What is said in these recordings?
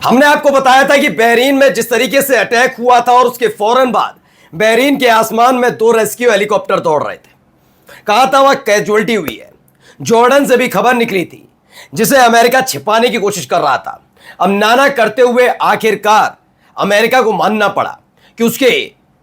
हमने आपको बताया था कि बहरीन में जिस तरीके से अटैक हुआ था और उसके फौरन बाद बहरीन के आसमान में 2 रेस्क्यू हेलीकॉप्टर दौड़ रहे थे। कहा था वह कैजुअल्टी हुई है। जॉर्डन से भी खबर निकली थी जिसे अमेरिका छिपाने की कोशिश कर रहा था। अब नाना करते हुए आखिरकार अमेरिका को मानना पड़ा कि उसके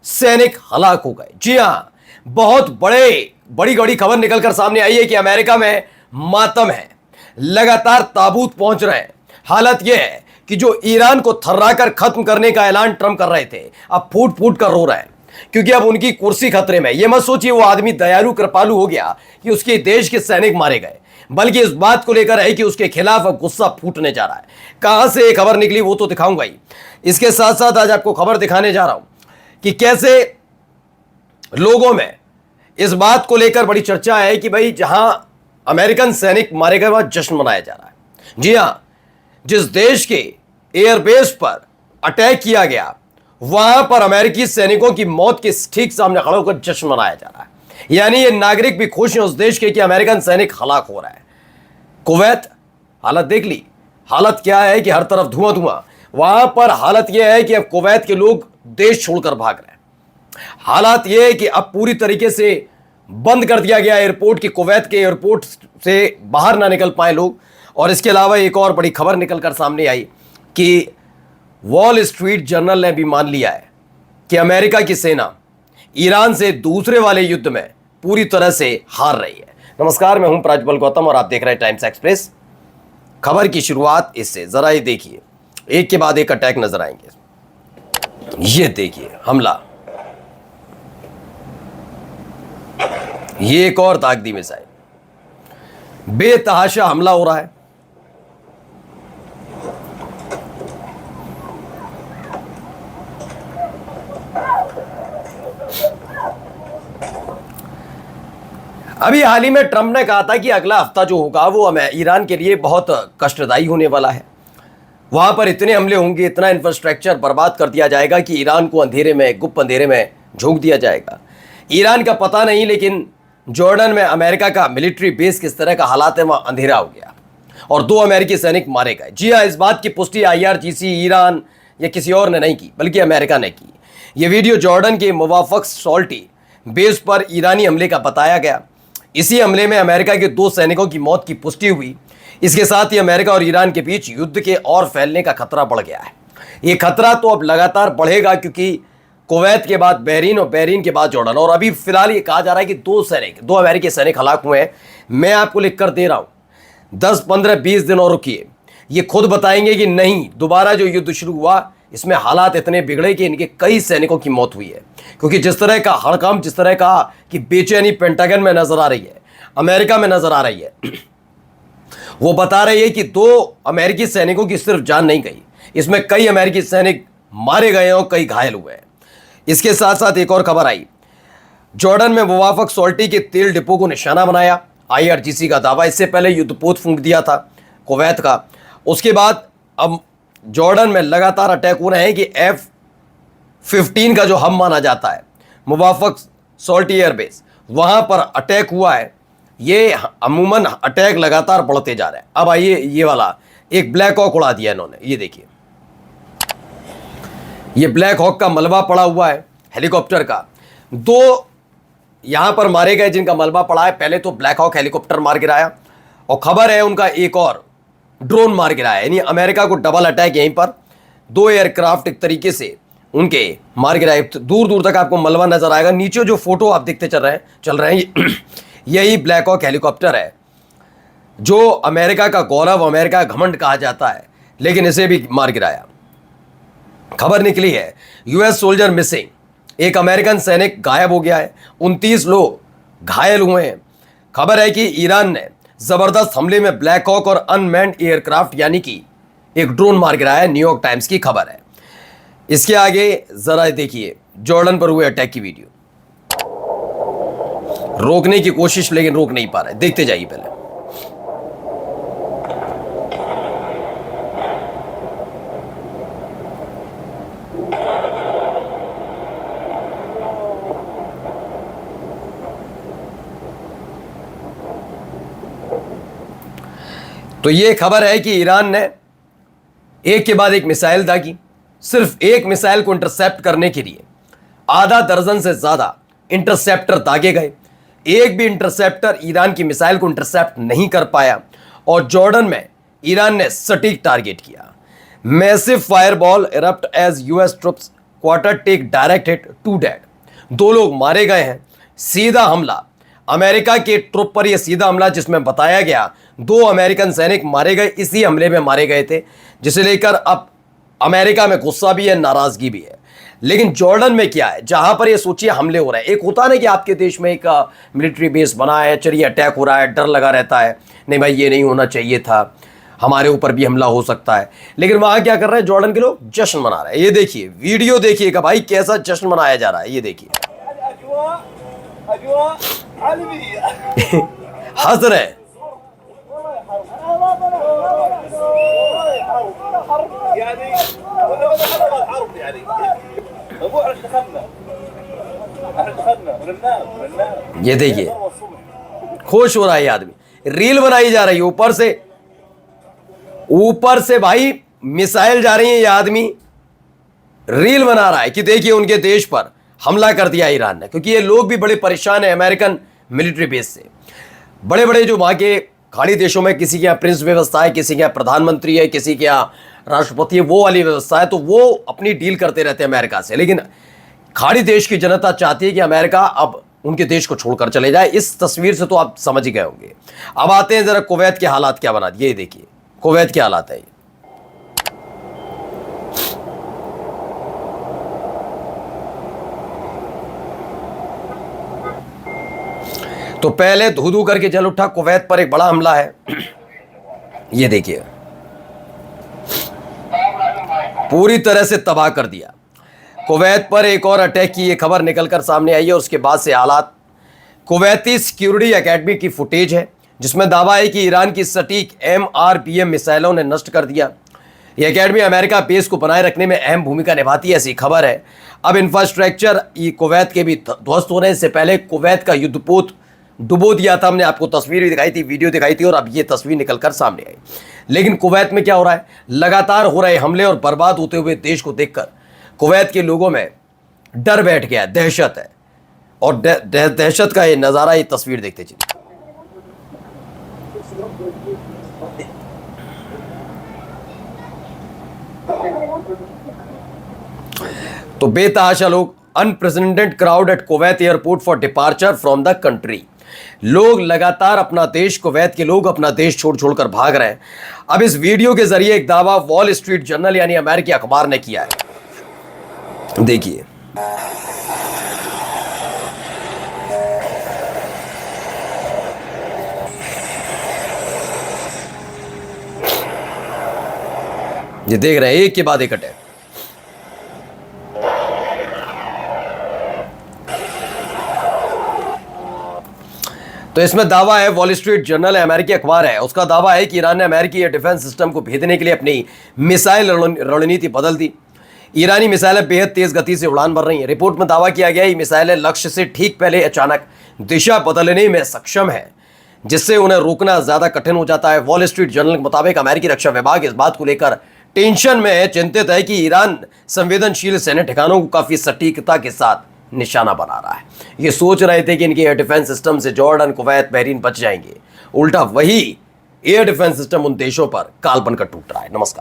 सैनिक हलाक हो गए। जी हां, बहुत बड़ी बड़ी खबर निकलकर सामने आई है कि अमेरिका में मातम है, लगातार ताबूत पहुंच रहे हैं। हालत यह है कि जो ईरान को थर्राकर खत्म करने का ऐलान ट्रंप कर रहे थे, अब फूट फूट कर रो रहे हैं क्योंकि अब उनकी कुर्सी खतरे में। यह मत सोचिए वो आदमी दयालु कृपालु हो गया कि उसके देश के सैनिक मारे गए, बल्कि इस बात को लेकर है कि उसके खिलाफ अब गुस्सा फूटने जा रहा है। कहां से एक खबर निकली वो तो दिखाऊंगा ही। इसके साथ साथ आज आपको खबर दिखाने जा रहा हूं कि कैसे लोगों में इस बात को लेकर बड़ी चर्चा है कि भाई जहां अमेरिकन सैनिक मारे गए वहां जश्न मनाया जा रहा है। जी हां, जिस देश के एयरबेस पर अटैक किया गया वहां पर अमेरिकी सैनिकों की मौत के ठीक सामने खड़े होकर जश्न मनाया जा रहा है। यानी ये नागरिक भी खुश हैं उस देश के कि अमेरिकन सैनिक हलाक हो रहा है। कुवैत, हालत देख ली, हालत क्या है कि हर तरफ धुआं धुआं। वहां पर हालत यह है कि अब कुवैत के लोग देश छोड़कर भाग रहे हैं। हालात यह है कि अब पूरी तरीके से बंद कर दिया गया एयरपोर्ट कि कुवैत के एयरपोर्ट से बाहर ना निकल पाए लोग। और इसके अलावा एक और बड़ी खबर निकलकर सामने आई कि वॉल स्ट्रीट जर्नल ने भी मान लिया है कि अमेरिका की सेना ईरान से दूसरे वाले युद्ध में पूरी तरह से हार रही है। नमस्कार, मैं हूं प्राज्वल गौतम और आप देख रहे हैं टाइम्स एक्सप्रेस। खबर की शुरुआत इससे, जरा ये देखिए, एक के बाद एक अटैक नजर आएंगे। ये देखिए हमला, ये एक और ताकती मिसाइल, बेतहाशा हमला हो रहा है। अभी हाल ही में ट्रंप ने कहा था कि अगला हफ्ता जो होगा वो ईरान के लिए बहुत कष्टदायी होने वाला है। वहां पर इतने हमले होंगे, इतना इंफ्रास्ट्रक्चर बर्बाद कर दिया जाएगा कि ईरान को अंधेरे में, गुप्त अंधेरे में झोंक दिया जाएगा। ईरान का पता नहीं, लेकिन जॉर्डन में अमेरिका का मिलिट्री बेस किस तरह का हालात है वहां अंधेरा हो गया और 2 अमेरिकी सैनिक मारे गए। जी हाँ, इस बात की पुष्टि IRGC, ईरान या किसी और ने नहीं की, बल्कि अमेरिका ने की। यह वीडियो जॉर्डन के मुवाफक सॉल्टी बेस पर ईरानी हमले का बताया गया। इसी हमले में अमेरिका के 2 सैनिकों की मौत की पुष्टि हुई। इसके साथ ही अमेरिका और ईरान के बीच युद्ध के और फैलने का खतरा बढ़ गया है। यह खतरा तो अब लगातार बढ़ेगा क्योंकि कुवैत के बाद बहरीन और बहरीन के बाद जॉर्डन, और अभी फिलहाल ये कहा जा रहा है कि 2 अमेरिकी सैनिक हलाक हुए हैं। मैं आपको लिख कर दे रहा हूं, 10, 15, 20 दिन और रुकिए, ये खुद बताएंगे कि नहीं, दोबारा जो युद्ध शुरू हुआ इसमें हालात इतने बिगड़े कि इनके कई सैनिकों की मौत हुई है। क्योंकि जिस तरह का हड़कंप, जिस तरह का कि बेचैनी पेंटागन में नजर आ रही है, अमेरिका में नजर आ रही है, वो बता रही है कि 2 अमेरिकी सैनिकों की सिर्फ जान नहीं गई, इसमें कई अमेरिकी सैनिक मारे गए और कई घायल हुए हैं। इसके साथ साथ एक और खबर आई, जॉर्डन में मुवाफक सॉल्टी के तेल डिपो को निशाना बनाया। IRGC का दावा, इससे पहले युद्धपोत फूंक दिया था कुवैत का। उसके बाद अब जॉर्डन में लगातार अटैक हो रहे हैं कि F-15 का जो हम माना जाता है मुवाफक सॉल्टी एयरबेस, वहां पर अटैक हुआ है। ये अमूमन अटैक लगातार बढ़ते जा रहे हैं। अब आइए, ये वाला एक ब्लैक हॉक उड़ा दिया इन्होंने, ये देखिए, ये ब्लैक हॉक का मलबा पड़ा हुआ है हेलीकॉप्टर का। 2 यहां पर मारे गए जिनका मलबा पड़ा है। पहले तो ब्लैक हॉक हेलीकॉप्टर मार गिराया और खबर है उनका एक और ड्रोन मार गिराया। यानी अमेरिका को डबल अटैक, यहीं पर 2 एयरक्राफ्ट एक तरीके से उनके मार गिराए। दूर दूर तक आपको मलबा नजर आएगा। नीचे जो फोटो आप देखते चल रहे हैं यही ब्लैक हॉक हेलीकॉप्टर है जो अमेरिका का गौरव, अमेरिका का घमंड कहा जाता है, लेकिन इसे भी मार गिराया। खबर निकली है US सोल्जर मिसिंग, एक अमेरिकन सैनिक गायब हो गया है, 29 लोग घायल हुए हैं। खबर है कि ईरान ने जबरदस्त हमले में ब्लैक हॉक और अनमैन्ड एयरक्राफ्ट यानी कि एक ड्रोन मार गिराया है। न्यूयॉर्क टाइम्स की खबर है। इसके आगे जरा देखिए जॉर्डन पर हुए अटैक की वीडियो। रोकने की कोशिश, लेकिन रोक नहीं पा रहे। देखते जाइए पहले। तो ये खबर है कि ईरान ने एक के बाद एक मिसाइल दागी। सिर्फ एक मिसाइल को इंटरसेप्ट करने के लिए आधा दर्जन से ज्यादा इंटरसेप्टर दागे गए। एक भी इंटरसेप्टर ईरान की मिसाइल को इंटरसेप्ट नहीं कर पाया और जॉर्डन में ईरान ने सटीक टारगेट किया। Massive fireball erupt as US troops quarter take direct hit, 2 dead. 2 लोग मारे गए हैं। सीधा हमला अमेरिका के ट्रुप पर, यह सीधा हमला जिसमें बताया गया 2 अमेरिकन सैनिक मारे गए, इसी हमले में मारे गए थे, जिसे लेकर अब अमेरिका में गुस्सा भी है, नाराजगी भी है। लेकिन जॉर्डन में क्या है, जहां पर ये सोचिए हमले हो रहे हैं। एक होता है ना कि आपके देश में एक मिलिट्री बेस बना है, चलिए अटैक हो रहा है, डर लगा रहता है, नहीं भाई ये नहीं होना चाहिए था, हमारे ऊपर भी हमला हो सकता है। लेकिन वहां क्या कर रहे हैं जॉर्डन के लोग, जश्न मना रहे हैं। ये देखिए वीडियो देखिएगा भाई, कैसा जश्न मनाया जा रहा है, ये देखिए। हंस रहे हैं। ये देखिए खुश हो रहा है ये आदमी, रील बनाई जा रही है ऊपर से भाई मिसाइल जा रही है, ये आदमी रील बना रहा है कि देखिए उनके देश पर हमला कर दिया ईरान ने। क्योंकि ये लोग भी बड़े परेशान है अमेरिकन मिलिट्री बेस से। बड़े बड़े जो वहां के खाड़ी देशों में किसी के यहाँ प्रिंस व्यवस्था है, किसी के यहाँ प्रधानमंत्री है, किसी के यहाँ राष्ट्रपति है, वो वाली व्यवस्था है, तो वो अपनी डील करते रहते हैं अमेरिका से। लेकिन खाड़ी देश की जनता चाहती है कि अमेरिका अब उनके देश को छोड़कर चले जाए। इस तस्वीर से तो आप समझ ही गए होंगे। अब आते हैं जरा कुवैत के हालात क्या बना दिए। देखिए कुवैत के हालात है। तो पहले धू धू करके जल उठा कुवैत पर एक बड़ा हमला है। ये देखिए पूरी तरह से तबाह कर दिया। कुवैत पर एक और अटैक की ये खबर निकलकर सामने आई है और उसके बाद से हालात। कुवैती सिक्योरिटी एकेडमी की फुटेज है जिसमें दावा है कि ईरान की सटीक MRPM मिसाइलों ने नष्ट कर दिया। यह एकेडमी अमेरिका बेस को बनाए रखने में अहम भूमिका निभाती है, ऐसी खबर है। अब इंफ्रास्ट्रक्चर कुवैत के भी ध्वस्त होने से पहले कुवैत का युद्धपोत डुबो दिया था। हमने आपको तस्वीर भी दिखाई थी, वीडियो दिखाई थी, और अब ये तस्वीर निकलकर सामने आई। लेकिन कुवैत में क्या हो रहा है, लगातार हो रहे हमले और बर्बाद होते हुए देश को देखकर कुवैत के लोगों में डर बैठ गया है, दहशत है। और दहशत का ये नज़ारा, ये तस्वीर देखते चलिए। तो बेतहाशा लोग, unprecedented crowd at Kuwait airport for departure from the country. लोग लगातार अपना देश, कुवैत के लोग अपना देश छोड़ छोड़कर भाग रहे हैं। अब इस वीडियो के जरिए एक दावा वॉल स्ट्रीट जर्नल यानी अमेरिकी अखबार ने किया है। देखिए ये देख रहे हैं एक के बाद एक अटैक। तो इसमें दावा है, वॉल स्ट्रीट जर्नल है, अमेरिकी अखबार है, उसका दावा है कि ईरान ने अमेरिकी एयर डिफेंस सिस्टम को भेदने के लिए अपनी मिसाइल रणनीति बदल दी। ईरानी मिसाइलें बेहद तेज गति से उड़ान भर रही हैं। रिपोर्ट में दावा किया गया है मिसाइलें लक्ष्य से ठीक पहले अचानक दिशा बदलने में सक्षम है, जिससे उन्हें रोकना ज्यादा कठिन हो जाता है। वॉल स्ट्रीट जर्नल के मुताबिक अमेरिकी रक्षा विभाग इस बात को लेकर टेंशन में है, चिंतित है कि ईरान संवेदनशील सैन्य ठिकानों को काफी सटीकता के साथ निशाना बना रहा है। ये सोच रहे थे कि इनके एयर डिफेंस सिस्टम से जॉर्डन, कुवैत, बहरीन बच जाएंगे। उल्टा वही एयर डिफेंस सिस्टम उन देशों पर काल बनकर टूट रहा है। नमस्कार।